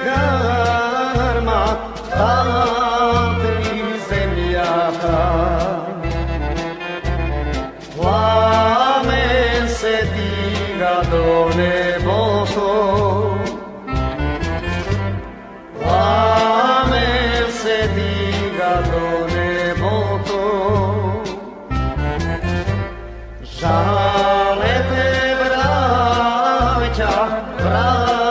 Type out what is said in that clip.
garma altri zemljaka. Plamen se diga do neboko, plamen se diga do neboko. Žale te braća, braća